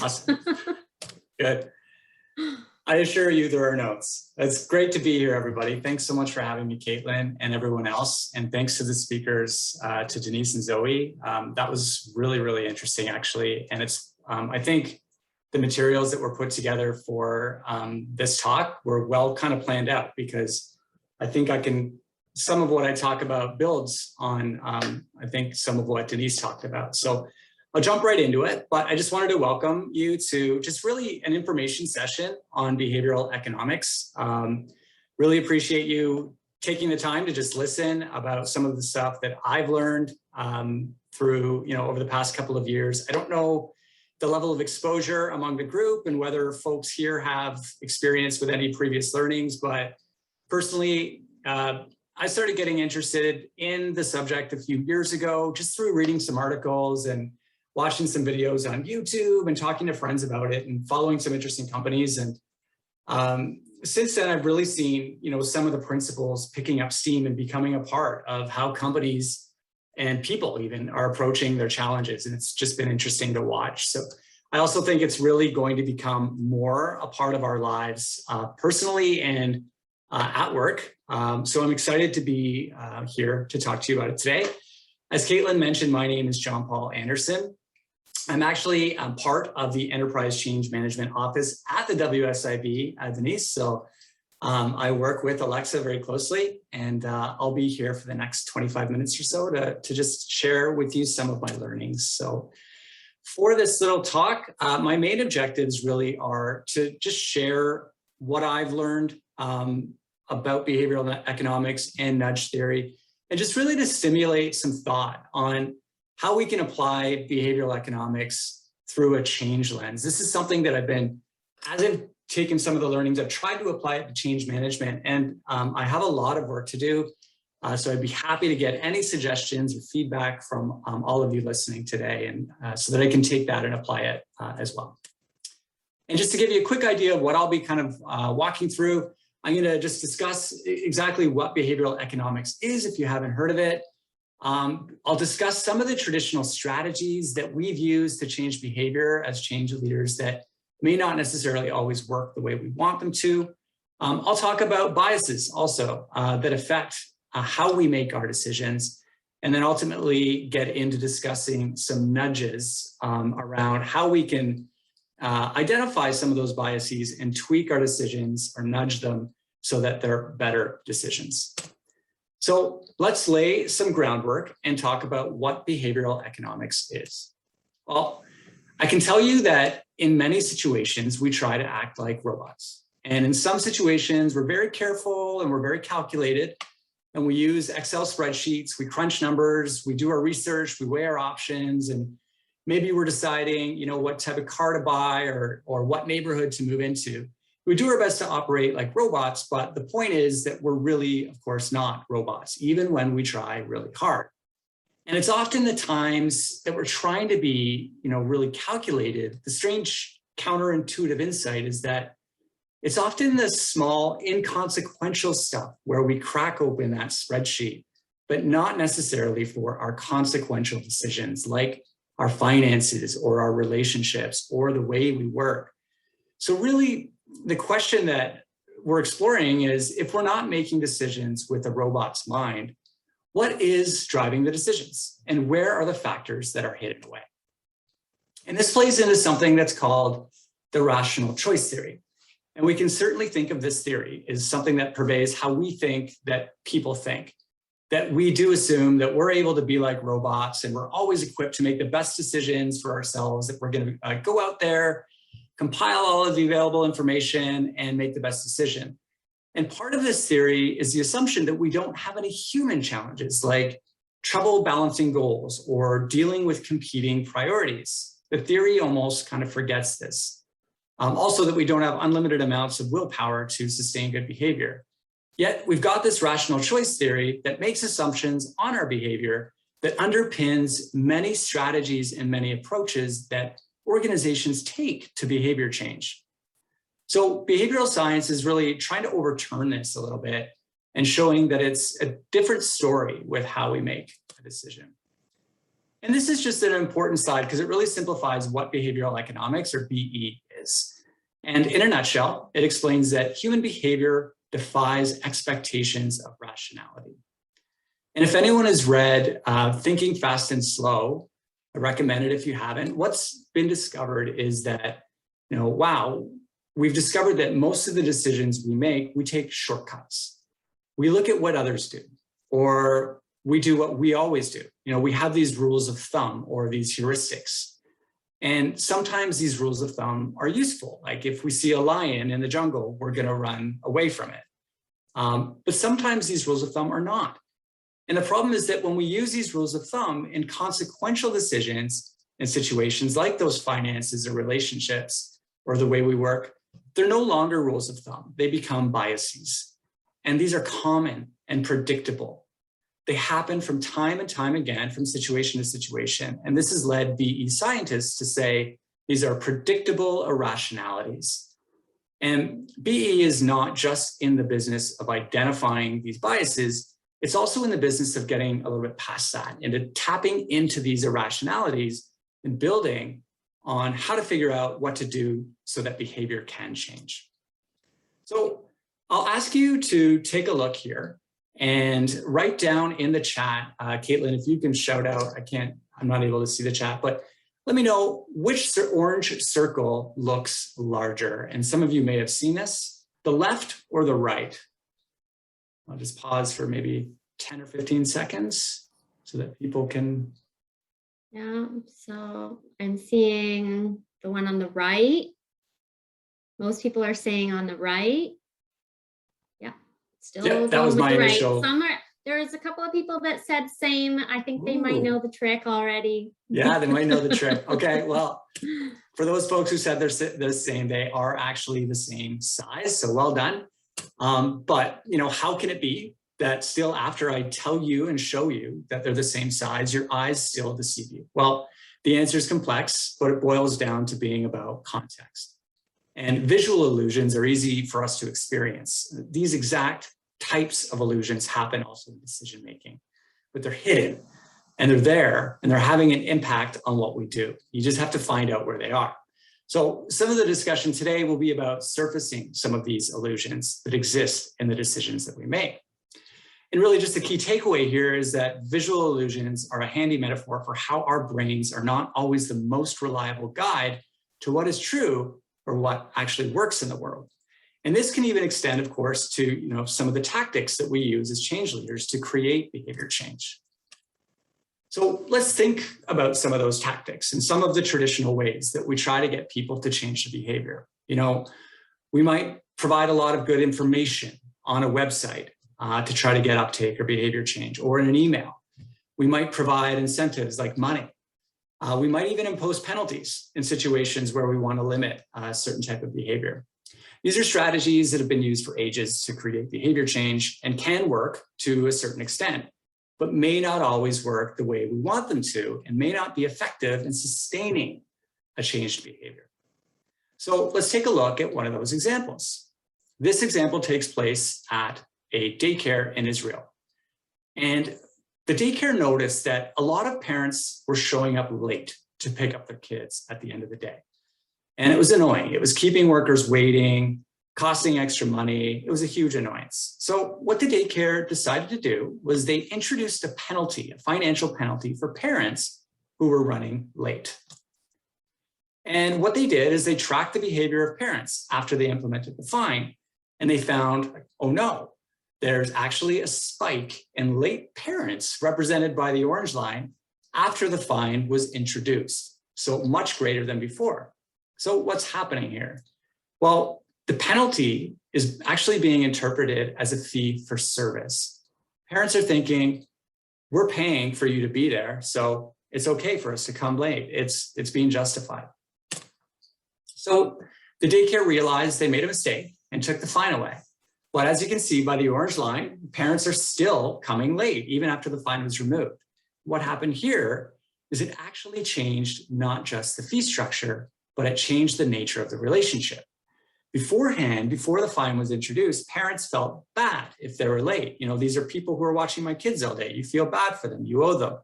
Awesome. Good. I assure you there are notes. It's great to be here, everybody. Thanks so much for having me, Caitlin, and everyone else. And thanks to the speakers, to Denise and Zoe. That was really, really interesting, actually. And it's, I think the materials that were put together for this talk were well kind of planned out, because I think some of what I talk about builds on, I think, some of what Denise talked about. So I'll jump right into it, but I just wanted to welcome you to just really an information session on behavioral economics. Really appreciate you taking the time to just listen about some of the stuff that I've learned through, over the past couple of years. I don't know the level of exposure among the group and whether folks here have experience with any previous learnings, but personally, I started getting interested in the subject a few years ago, just through reading some articles and watching some videos on YouTube and talking to friends about it and following some interesting companies. And since then, I've really seen, some of the principles picking up steam and becoming a part of how companies and people even are approaching their challenges. And it's just been interesting to watch. So I also think it's really going to become more a part of our lives personally and at work. So I'm excited to be here to talk to you about it today. As Caitlin mentioned, my name is John Paul Anderson. I'm actually part of the Enterprise Change Management Office at the WSIB, Denise. So I work with Alexa very closely, and I'll be here for the next 25 minutes or so to just share with you some of my learnings. So for this little talk, my main objectives really are to just share what I've learned about behavioral economics and nudge theory, and just really to stimulate some thought on how we can apply behavioral economics through a change lens. This is something that as I've taken some of the learnings, I've tried to apply it to change management, and I have a lot of work to do. So I'd be happy to get any suggestions or feedback from all of you listening today, and so that I can take that and apply it as well. And just to give you a quick idea of what I'll be kind of walking through, I'm going to just discuss exactly what behavioral economics is, if you haven't heard of it. I'll discuss some of the traditional strategies that we've used to change behavior as change leaders that may not necessarily always work the way we want them to. I'll talk about biases also that affect how we make our decisions, and then ultimately get into discussing some nudges around how we can identify some of those biases and tweak our decisions or nudge them so that they're better decisions. So let's lay some groundwork and talk about what behavioral economics is. Well, I can tell you that in many situations, we try to act like robots. And in some situations, we're very careful and we're very calculated. And we use Excel spreadsheets, we crunch numbers, we do our research, we weigh our options, and maybe we're deciding, what type of car to buy or what neighborhood to move into. We do our best to operate like robots, but the point is that we're really, of course, not robots, even when we try really hard. And it's often the times that we're trying to be, really calculated. The strange counterintuitive insight is that it's often the small, inconsequential stuff where we crack open that spreadsheet, but not necessarily for our consequential decisions, like our finances or our relationships or the way we work. So really, the question that we're exploring is, if we're not making decisions with a robot's mind, what is driving the decisions, and where are the factors that are hidden away? And this plays into something that's called the rational choice theory. And we can certainly think of this theory as something that pervades how we think that people think, that we do assume that we're able to be like robots and we're always equipped to make the best decisions for ourselves, that we're going to go out there, compile all of the available information, and make the best decision. And part of this theory is the assumption that we don't have any human challenges, like trouble balancing goals or dealing with competing priorities. The theory almost kind of forgets this. Also, that we don't have unlimited amounts of willpower to sustain good behavior. Yet we've got this rational choice theory that makes assumptions on our behavior that underpins many strategies and many approaches that organizations take to behavior change. So behavioral science is really trying to overturn this a little bit and showing that it's a different story with how we make a decision. And this is just an important slide because it really simplifies what behavioral economics, or BE, is. And in a nutshell, it explains that human behavior defies expectations of rationality. And if anyone has read Thinking Fast and Slow, I recommend it if you haven't. What's been discovered is that, wow, we've discovered that most of the decisions we make, we take shortcuts. We look at what others do, or we do what we always do. We have these rules of thumb or these heuristics. And sometimes these rules of thumb are useful. Like if we see a lion in the jungle, we're going to run away from it. But sometimes these rules of thumb are not. And the problem is that when we use these rules of thumb in consequential decisions in situations like those finances or relationships or the way we work, they're no longer rules of thumb. They become biases. And these are common and predictable. They happen from time and time again, from situation to situation. And this has led BE scientists to say these are predictable irrationalities. And BE is not just in the business of identifying these biases, it's also in the business of getting a little bit past that and tapping into these irrationalities and building on how to figure out what to do so that behavior can change. So I'll ask you to take a look here and write down in the chat, Caitlin, if you can shout out, I'm not able to see the chat, but let me know which orange circle looks larger. And some of you may have seen this, the left or the right. I'll just pause for maybe 10 or 15 seconds so that people can. Yeah, so I'm seeing the one on the right. Most people are saying on the right. Yeah, still that was my initial. There's a couple of people that said same. I think they might know the trick already. Yeah, they might know the trick. Okay, well, for those folks who said they're the same, they are actually the same size, so well done. But how can it be that still after I tell you and show you that they're the same size, your eyes still deceive you? Well, the answer is complex, but it boils down to being about context. And visual illusions are easy for us to experience. These exact types of illusions happen also in decision making, but they're hidden and they're there and they're having an impact on what we do. You just have to find out where they are. So some of the discussion today will be about surfacing some of these illusions that exist in the decisions that we make. And really just the key takeaway here is that visual illusions are a handy metaphor for how our brains are not always the most reliable guide to what is true or what actually works in the world. And this can even extend, of course, to some of the tactics that we use as change leaders to create behavior change. So let's think about some of those tactics and some of the traditional ways that we try to get people to change the behavior. We might provide a lot of good information on a website to try to get uptake or behavior change, or in an email. We might provide incentives like money. We might even impose penalties in situations where we want to limit a certain type of behavior. These are strategies that have been used for ages to create behavior change and can work to a certain extent, but may not always work the way we want them to and may not be effective in sustaining a changed behavior. So let's take a look at one of those examples. This example takes place at a daycare in Israel. And the daycare noticed that a lot of parents were showing up late to pick up their kids at the end of the day. And it was annoying. It was keeping workers waiting, costing extra money. It was a huge annoyance. So what the daycare decided to do was they introduced a penalty, a financial penalty for parents who were running late. And what they did is they tracked the behavior of parents after they implemented the fine. And they found, oh no, there's actually a spike in late parents represented by the orange line after the fine was introduced. So much greater than before. So what's happening here? Well, the penalty is actually being interpreted as a fee for service. Parents are thinking, we're paying for you to be there, so it's okay for us to come late. It's being justified. So the daycare realized they made a mistake and took the fine away. But as you can see by the orange line, parents are still coming late, even after the fine was removed. What happened here is it actually changed not just the fee structure, but it changed the nature of the relationship. Beforehand, before the fine was introduced, parents felt bad if they were late. These are people who are watching my kids all day. You feel bad for them, you owe them.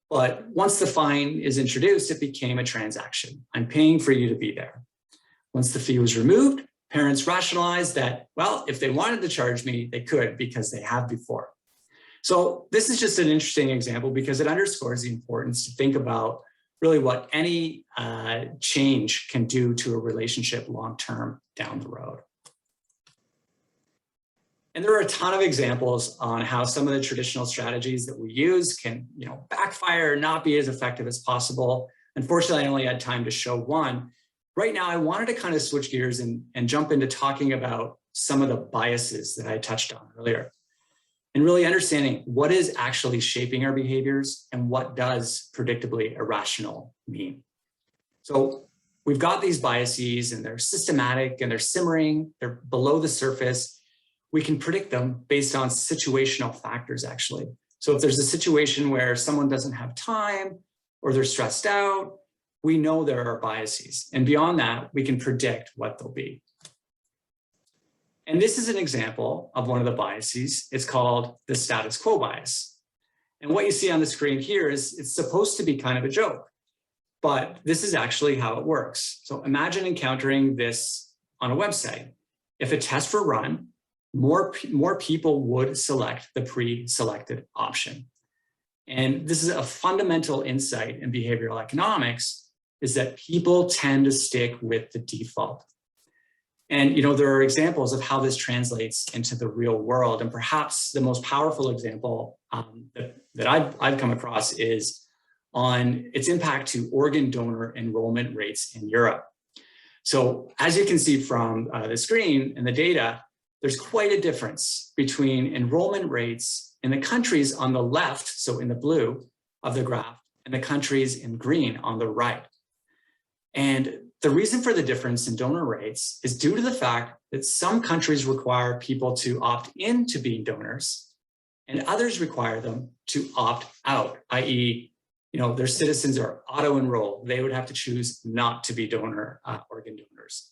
But once the fine is introduced, it became a transaction. I'm paying for you to be there. Once the fee was removed, parents rationalized that, well, if they wanted to charge me, they could because they have before. So this is just an interesting example because it underscores the importance to think about really what any change can do to a relationship long-term down the road. And there are a ton of examples on how some of the traditional strategies that we use can, backfire, not be as effective as possible. Unfortunately, I only had time to show one. Right now, I wanted to kind of switch gears and jump into talking about some of the biases that I touched on earlier, and really understanding what is actually shaping our behaviors and what does predictably irrational mean. So we've got these biases and they're systematic and they're simmering, they're below the surface. We can predict them based on situational factors, actually. So if there's a situation where someone doesn't have time or they're stressed out, we know there are biases. And beyond that, we can predict what they'll be. And this is an example of one of the biases. It's called the status quo bias. And what you see on the screen here is it's supposed to be kind of a joke, but this is actually how it works. So imagine encountering this on a website. If a test were run, more people would select the pre-selected option. And this is a fundamental insight in behavioral economics, is that people tend to stick with the default. And there are examples of how this translates into the real world. And perhaps the most powerful example that I've come across is on its impact to organ donor enrollment rates in Europe. So as you can see from the screen and the data, there's quite a difference between enrollment rates in the countries on the left, so in the blue of the graph, and the countries in green on the right. And the reason for the difference in donor rates is due to the fact that some countries require people to opt in to being donors, and others require them to opt out, i.e., their citizens are auto-enrolled. They would have to choose not to be organ donors.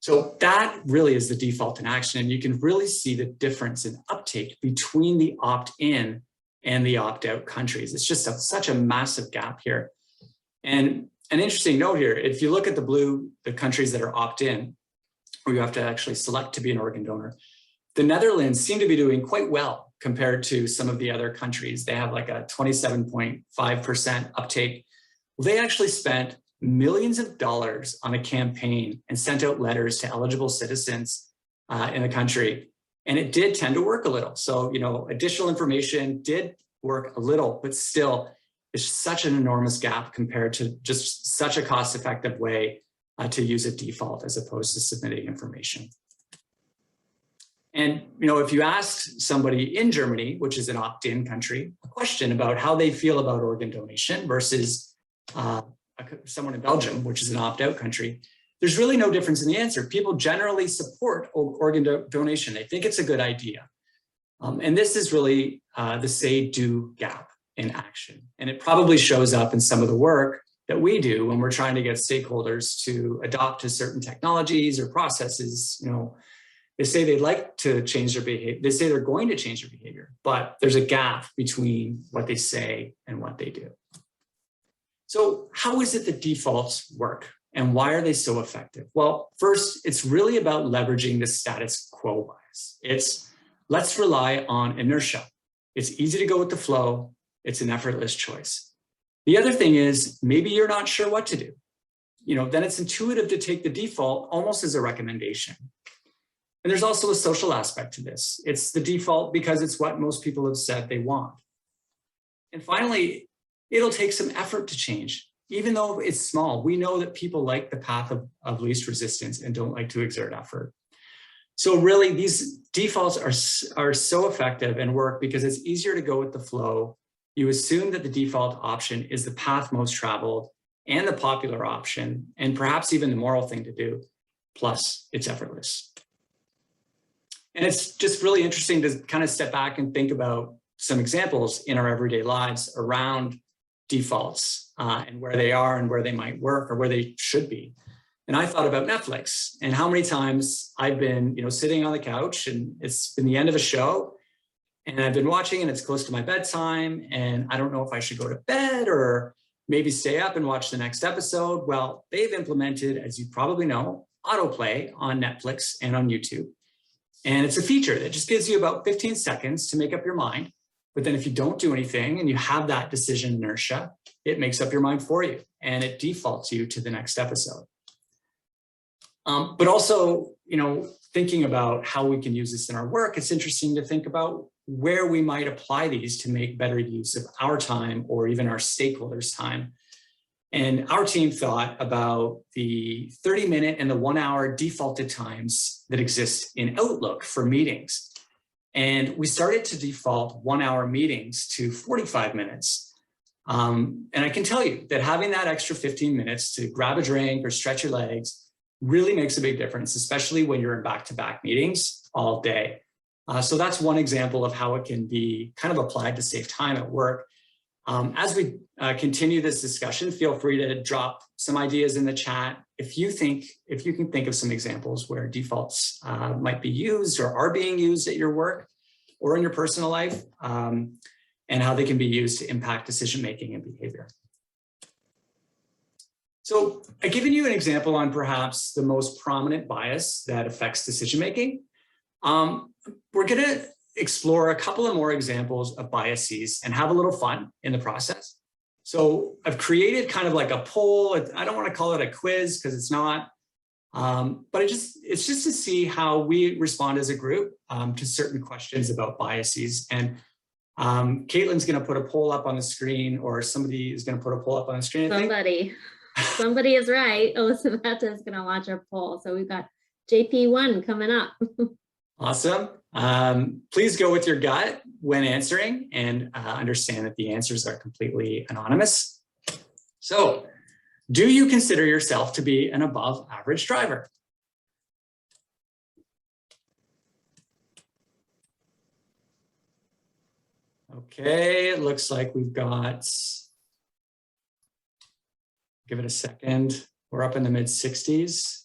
So that really is the default in action. And you can really see the difference in uptake between the opt-in and the opt-out countries. It's just such a massive gap here. And an interesting note here, if you look at the blue, the countries that are opt-in, where you have to actually select to be an organ donor, the Netherlands seem to be doing quite well compared to some of the other countries. They have like a 27.5% uptake. They actually spent millions of dollars on a campaign and sent out letters to eligible citizens in the country. And it did tend to work a little. So, additional information did work a little, but still it's such an enormous gap compared to just such a cost-effective way to use a default as opposed to submitting information. And, if you asked somebody in Germany, which is an opt-in country, a question about how they feel about organ donation versus someone in Belgium, which is an opt-out country, there's really no difference in the answer. People generally support organ donation. They think it's a good idea. And this is really the say-do gap in action. And it probably shows up in some of the work that we do when we're trying to get stakeholders to adopt to certain technologies or processes. They say they'd like to change their behavior. They say they're going to change their behavior, but there's a gap between what they say and what they do. So how is it that defaults work and why are they so effective? Well, first, it's really about leveraging the status quo bias. It's let's rely on inertia. It's easy to go with the flow. It's an effortless choice. The other thing is maybe you're not sure what to do. Then it's intuitive to take the default almost as a recommendation. And there's also a social aspect to this. It's the default because it's what most people have said they want. And finally, it'll take some effort to change. Even though it's small, we know that people like the path of least resistance and don't like to exert effort. So really, these defaults are so effective and work because it's easier to go with the flow. You assume that the default option is the path most traveled and the popular option, and perhaps even the moral thing to do, plus it's effortless. And it's just really interesting to kind of step back and think about some examples in our everyday lives around defaults and where they are and where they might work or where they should be. And I thought about Netflix and how many times I've been, sitting on the couch and it's been the end of a show and I've been watching and it's close to my bedtime and I don't know if I should go to bed or maybe stay up and watch the next episode. Well, they've implemented, as you probably know, autoplay on Netflix and on YouTube. And it's a feature that just gives you about 15 seconds to make up your mind. But then if you don't do anything and you have that decision inertia, it makes up your mind for you and it defaults you to the next episode. But also, thinking about how we can use this in our work, it's interesting to think about where we might apply these to make better use of our time or even our stakeholders' time. And our team thought about the 30-minute and the 1-hour defaulted times that exist in Outlook for meetings. And we started to default 1-hour meetings to 45 minutes. And I can tell you that having that extra 15 minutes to grab a drink or stretch your legs really makes a big difference, especially when you're in back-to-back meetings all day. So that's one example of how it can be kind of applied to save time at work. As we continue this discussion, feel free to drop some ideas in the chat. If you can think of some examples where defaults might be used or are being used at your work or in your personal life, and how they can be used to impact decision-making and behavior. So I've given you an example on perhaps the most prominent bias that affects decision-making. We're going to explore a couple of more examples of biases and have a little fun in the process. So I've created kind of like a poll. I don't want to call it a quiz because it's not, but it's just to see how we respond as a group to certain questions about biases. And Caitlin's going to put a poll up on the screen, or somebody is going to put a poll up on the screen. Somebody is right. Samantha is going to launch our poll. So we've got JP1 coming up. Awesome. Please go with your gut when answering and understand that the answers are completely anonymous. So, do you consider yourself to be an above average driver? Okay, it looks like we've got, give it a second. We're up in the mid 60s.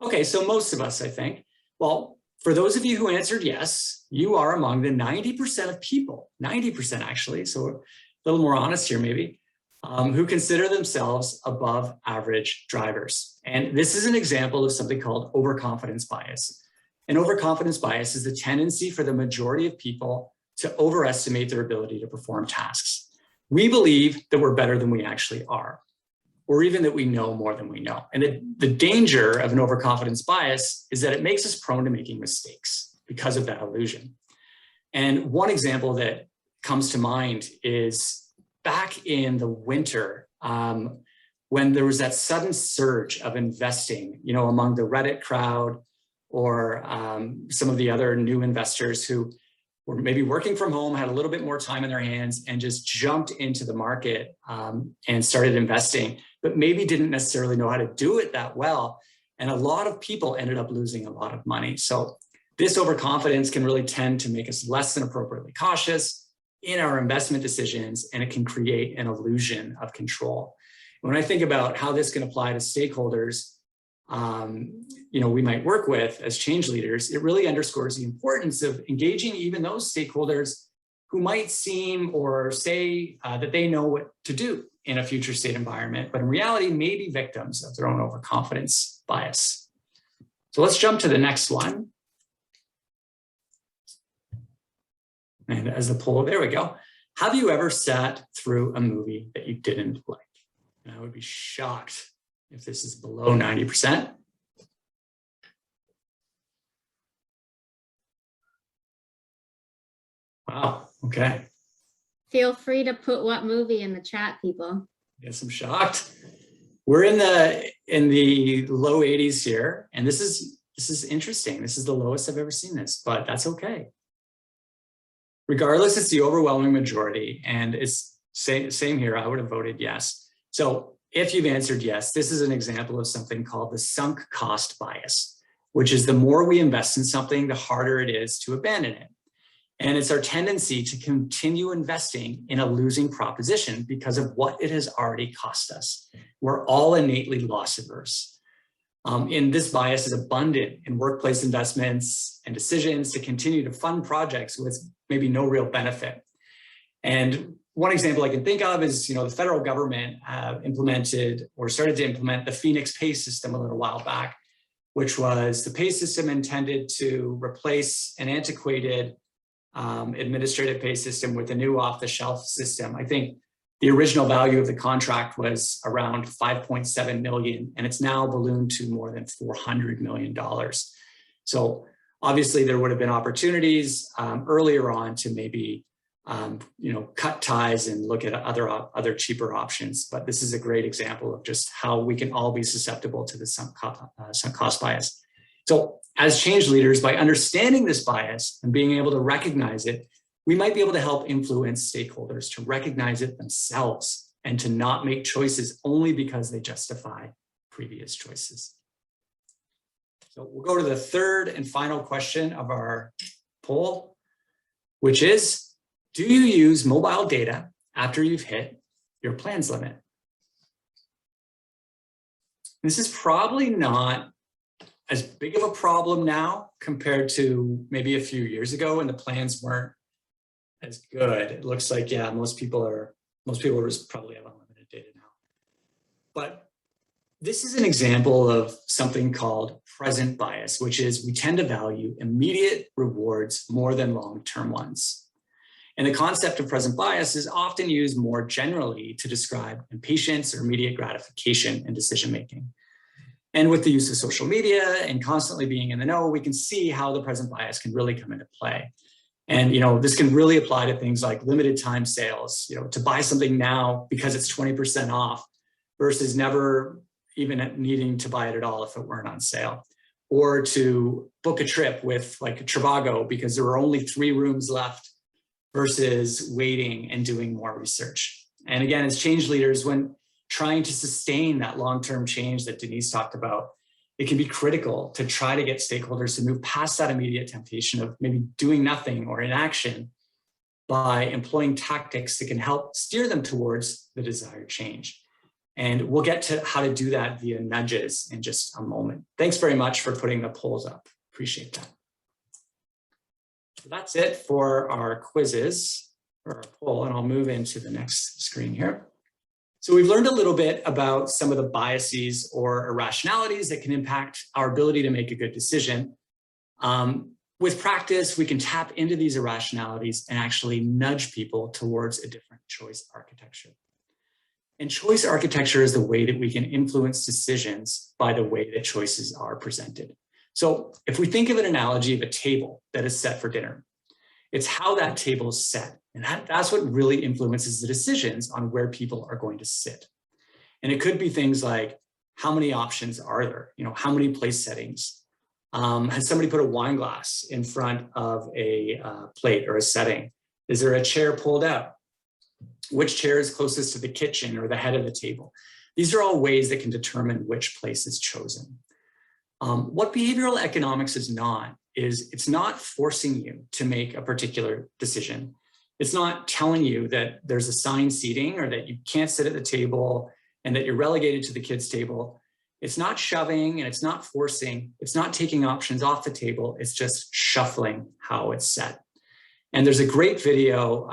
Okay, so most of us, I think. Well, for those of you who answered yes, you are among the 90% of people, 90% actually, so a little more honest here maybe, who consider themselves above average drivers. And this is an example of something called overconfidence bias. And overconfidence bias is the tendency for the majority of people to overestimate their ability to perform tasks. We believe that we're better than we actually are, or even that we know more than we know. And the danger of an overconfidence bias is that it makes us prone to making mistakes because of that illusion. And one example that comes to mind is back in the winter, when there was that sudden surge of investing, among the Reddit crowd or some of the other new investors who were maybe working from home, had a little bit more time in their hands and just jumped into the market and started investing, but maybe didn't necessarily know how to do it that well. And a lot of people ended up losing a lot of money. So this overconfidence can really tend to make us less than appropriately cautious in our investment decisions, and it can create an illusion of control. When I think about how this can apply to stakeholders, we might work with as change leaders, it really underscores the importance of engaging even those stakeholders who might seem or say that they know what to do in a future state environment, but in reality may be victims of their own overconfidence bias. So let's jump to the next one. And as the poll, there we go. Have you ever sat through a movie that you didn't like? And I would be shocked if this is below 90%. Wow, okay. Feel free to put what movie in the chat, people. Yes, I'm shocked. We're in the low 80s here, and this is interesting. This is the lowest I've ever seen this, but that's okay. Regardless, it's the overwhelming majority, and it's same here. I would have voted yes. So if you've answered yes, this is an example of something called the sunk cost bias, which is the more we invest in something, the harder it is to abandon it. And it's our tendency to continue investing in a losing proposition because of what it has already cost us. We're all innately loss averse. And this bias is abundant in workplace investments and decisions to continue to fund projects with maybe no real benefit. And one example I can think of is, the federal government implemented or started to implement the Phoenix pay system a little while back, which was the pay system intended to replace an antiquated administrative pay system with a new off-the-shelf system. I think the original value of the contract was around $5.7 million, and it's now ballooned to more than $400 million. So obviously there would have been opportunities earlier on to maybe cut ties and look at other cheaper options. But this is a great example of just how we can all be susceptible to the sunk cost bias. So as change leaders, by understanding this bias and being able to recognize it, we might be able to help influence stakeholders to recognize it themselves and to not make choices only because they justify previous choices. So we'll go to the third and final question of our poll, which is, do you use mobile data after you've hit your plans limit? This is probably not as big of a problem now compared to maybe a few years ago when the plans weren't as good. It looks like, yeah, most people just probably have unlimited data now. But this is an example of something called present bias, which is we tend to value immediate rewards more than long-term ones. And the concept of present bias is often used more generally to describe impatience or immediate gratification in decision-making. And with the use of social media and constantly being in the know, we can see how the present bias can really come into play. And this can really apply to things like limited time sales, to buy something now because it's 20% off versus never even needing to buy it at all if it weren't on sale. Or to book a trip with like Trivago because there were only 3 rooms left versus waiting and doing more research. And again, as change leaders, when trying to sustain that long-term change that Denise talked about, it can be critical to try to get stakeholders to move past that immediate temptation of maybe doing nothing or inaction by employing tactics that can help steer them towards the desired change. And we'll get to how to do that via nudges in just a moment. Thanks very much for putting the polls up. Appreciate that. So that's it for our quizzes, or our poll, and I'll move into the next screen here. So we've learned a little bit about some of the biases or irrationalities that can impact our ability to make a good decision. With practice, we can tap into these irrationalities and actually nudge people towards a different choice architecture. And choice architecture is the way that we can influence decisions by the way that choices are presented. So if we think of an analogy of a table that is set for dinner, it's how that table is set. And that's what really influences the decisions on where people are going to sit. And it could be things like, how many options are there? How many place settings? Has somebody put a wine glass in front of a plate or a setting? Is there a chair pulled out? Which chair is closest to the kitchen or the head of the table? These are all ways that can determine which place is chosen. What behavioral economics is not, is it's not forcing you to make a particular decision. It's not telling you that there's assigned seating or that you can't sit at the table and that you're relegated to the kids' table. It's not shoving and it's not forcing. It's not taking options off the table. It's just shuffling how it's set. And there's a great video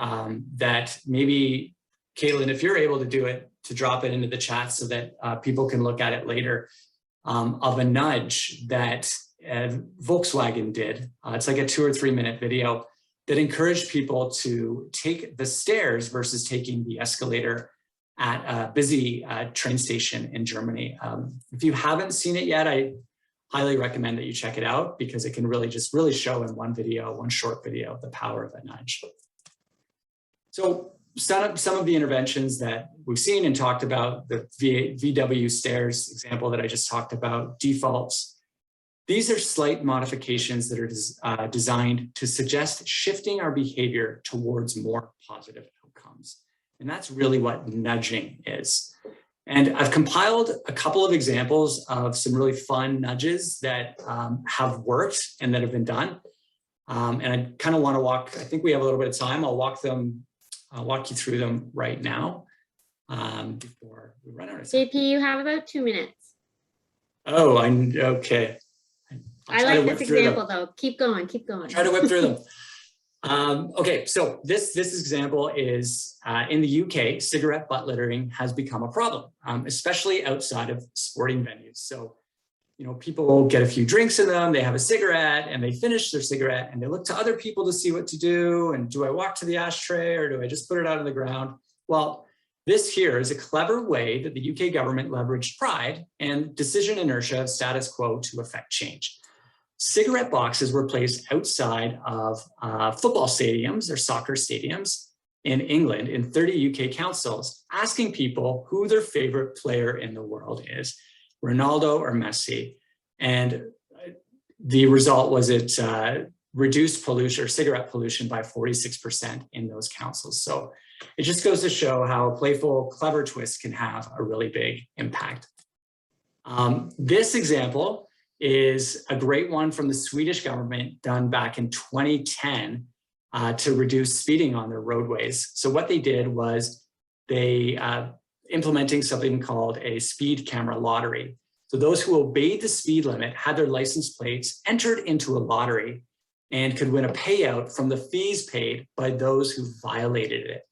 that maybe, Caitlin, if you're able to do it, to drop it into the chat so that people can look at it later, of a nudge that Volkswagen did. It's like a 2 or 3 minute video that encouraged people to take the stairs versus taking the escalator at a busy train station in Germany. If you haven't seen it yet, I highly recommend that you check it out because it can really show in one video, one short video, the power of a nudge. So some of the interventions that we've seen and talked about, the VW stairs example that I just talked about, defaults, these are slight modifications that are designed to suggest shifting our behavior towards more positive outcomes. And that's really what nudging is. And I've compiled a couple of examples of some really fun nudges that have worked and that have been done. And I kind of want to I think we have a little bit of time. I'll walk you through them right now before we run out of time. JP, you have about 2 minutes. Oh, okay. I like this example though. Keep going, keep going. Try to whip through them. Okay, so this example is in the UK, cigarette butt littering has become a problem, especially outside of sporting venues. So, you know, people get a few drinks in them, they have a cigarette and they finish their cigarette and they look to other people to see what to do. And do I walk to the ashtray or do I just put it out on the ground? Well, this here is a clever way that the UK government leveraged pride and decision inertia of status quo to affect change. Cigarette boxes were placed outside of football stadiums or soccer stadiums in England in 30 UK councils, asking people who their favorite player in the world is, Ronaldo or Messi. And the result was it reduced pollution or cigarette pollution by 46% in those councils. So it just goes to show how a playful, clever twist can have a really big impact. This example is a great one from the Swedish government done back in 2010 to reduce speeding on their roadways. So what they did was they implementing something called a speed camera lottery. So those who obeyed the speed limit had their license plates entered into a lottery and could win a payout from the fees paid by those who violated it.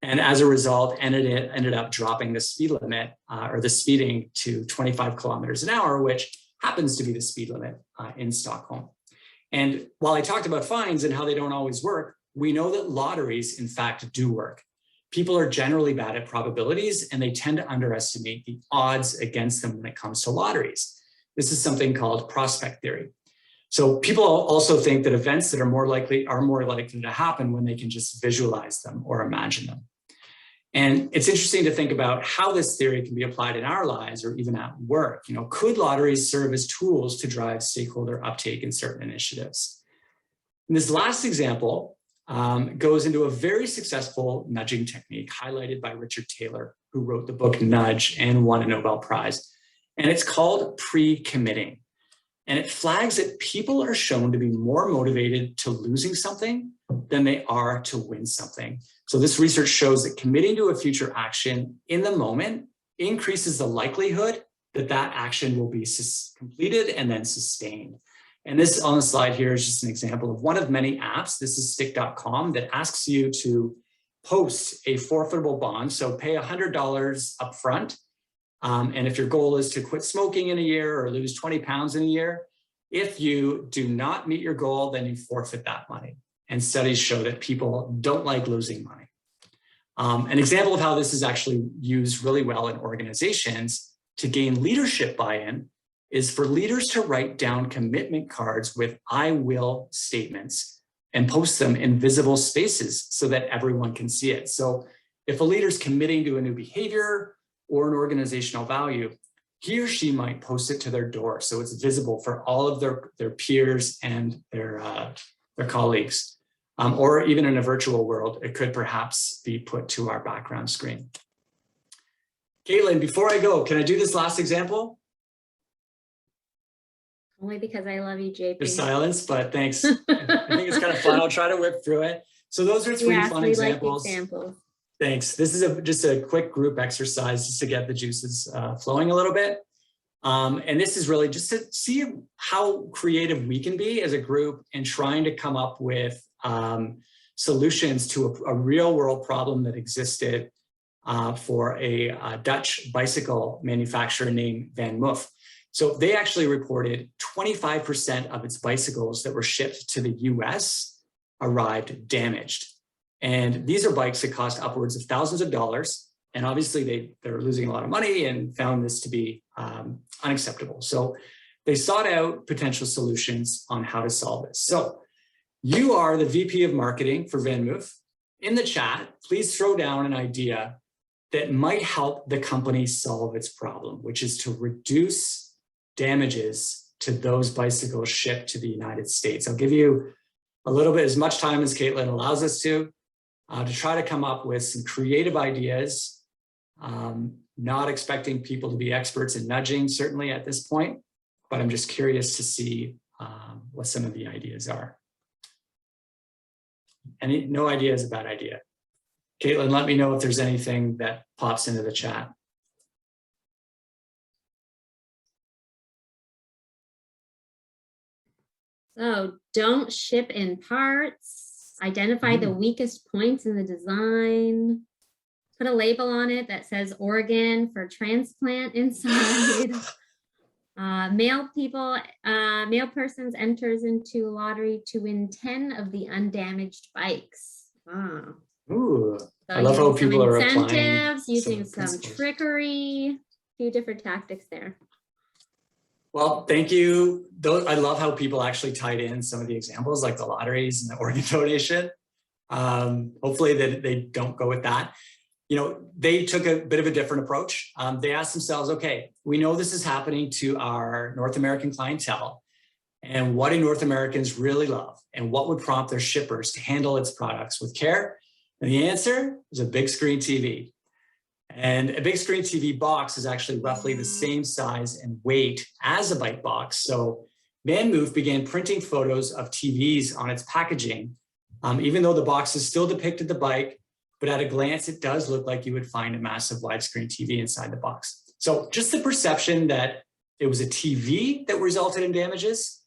And as a result, ended up dropping the speed limit or the speeding to 25 kilometers an hour, which happens to be the speed limit in Stockholm. And while I talked about fines and how they don't always work, we know that lotteries, in fact, do work. People are generally bad at probabilities and they tend to underestimate the odds against them when it comes to lotteries. This is something called prospect theory. So people also think that events that are more likely to happen when they can just visualize them or imagine them. And it's interesting to think about how this theory can be applied in our lives or even at work. You know, could lotteries serve as tools to drive stakeholder uptake in certain initiatives? And this last example goes into a very successful nudging technique highlighted by Richard Taylor, who wrote the book Nudge and won a Nobel Prize. And it's called pre-committing. And it flags that people are shown to be more motivated to losing something than they are to win something. So this research shows that committing to a future action in the moment increases the likelihood that that action will be completed and then sustained. And this on the slide here is just an example of one of many apps. This is stick.com that asks you to post a forfeitable bond. So pay $100 upfront. And if your goal is to quit smoking in a year or lose 20 pounds in a year, if you do not meet your goal, then you forfeit that money. And studies show that people don't like losing money. An example of how this is actually used really well in organizations to gain leadership buy-in is for leaders to write down commitment cards with I will statements and post them in visible spaces so that everyone can see it. So if a leader's committing to a new behavior or an organizational value, he or she might post it to their door so it's visible for all of their peers and their colleagues. Or even in a virtual world, it could perhaps be put to our background screen. Caitlin, before I go, can I do this last example? Only because I love you, JP. There's silence, but thanks. I think it's kind of fun. I'll try to whip through it. So those are three fun examples. Like examples. Thanks. This is just a quick group exercise just to get the juices flowing a little bit. And this is really just to see how creative we can be as a group in trying to come up with solutions to a real world problem that existed for a Dutch bicycle manufacturer named Van Moof. So they actually reported 25% of its bicycles that were shipped to the US arrived damaged. And these are bikes that cost upwards of thousands of dollars. And obviously they're losing a lot of money and found this to be unacceptable. So they sought out potential solutions on how to solve this. So you are the VP of marketing for Van Moof. In the chat, please throw down an idea that might help the company solve its problem, which is to reduce damages to those bicycles shipped to the United States. I'll give you a little bit, as much time as Caitlin allows us to try to come up with some creative ideas, not expecting people to be experts in nudging, certainly at this point, but I'm just curious to see what some of the ideas are. And no idea is a bad idea. Caitlin, let me know if there's anything that pops into the chat. So don't ship in parts, identify the weakest points in the design, put a label on it that says organ for transplant inside. Male persons enters into lottery to win 10 of the undamaged bikes. Wow. Ooh, So I love how using people some are applying incentives, using some principles. trickery, a few different tactics there. Well, thank you. I love how people actually tied in some of the examples like the lotteries and the organ donation. Hopefully that they don't go with that. You know, they took a bit of a different approach. They asked themselves, okay, we know this is happening to our North American clientele. And what do North Americans really love? And what would prompt their shippers to handle its products with care? And the answer is a big screen TV. And a big screen TV box is actually roughly the same size and weight as a bike box. So VanMoof began printing photos of TVs on its packaging, even though the boxes still depicted the bike, but at a glance, it does look like you would find a massive widescreen TV inside the box. So just the perception that it was a TV that resulted in damages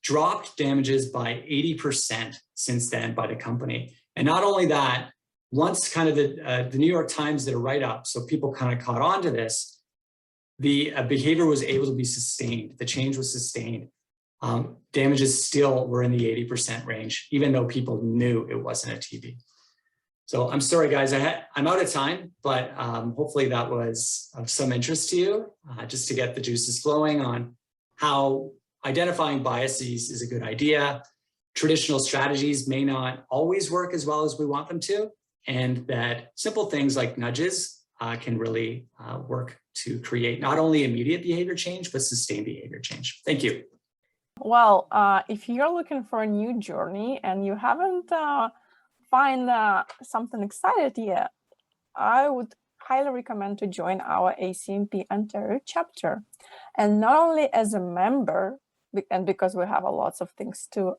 dropped damages by 80% since then by the company. And not only that, once kind of the New York Times did a write-up, so people kind of caught on to this, the behavior was able to be sustained. The change was sustained. Damages still were in the 80% range, even though people knew it wasn't a TV. So I'm sorry, guys, I'm out of time, but hopefully that was of some interest to you, just to get the juices flowing on how identifying biases is a good idea. Traditional strategies may not always work as well as we want them to, and that simple things like nudges can really work to create not only immediate behavior change, but sustained behavior change. Thank you. Well, if you're looking for a new journey and you haven't find something excited yet, I would highly recommend to join our ACMP Ontario chapter. And not only as a member, and because we have lots of things to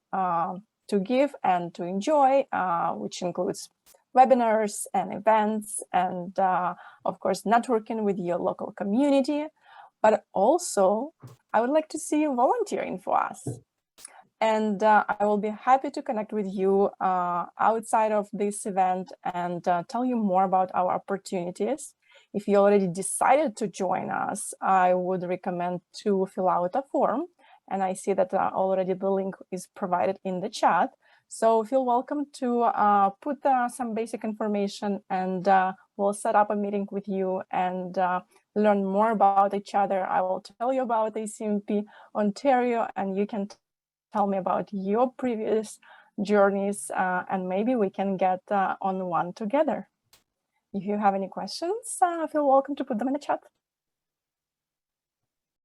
give and to enjoy, which includes webinars and events, and of course, networking with your local community, but also I would like to see you volunteering for us. And I will be happy to connect with you outside of this event and tell you more about our opportunities. If you already decided to join us, I would recommend to fill out a form. And I see that already the link is provided in the chat. So feel welcome to put some basic information, and we'll set up a meeting with you and learn more about each other. I will tell you about ACMP Ontario, and you can tell me about your previous journeys, and maybe we can get on one together. If you have any questions, feel welcome to put them in the chat.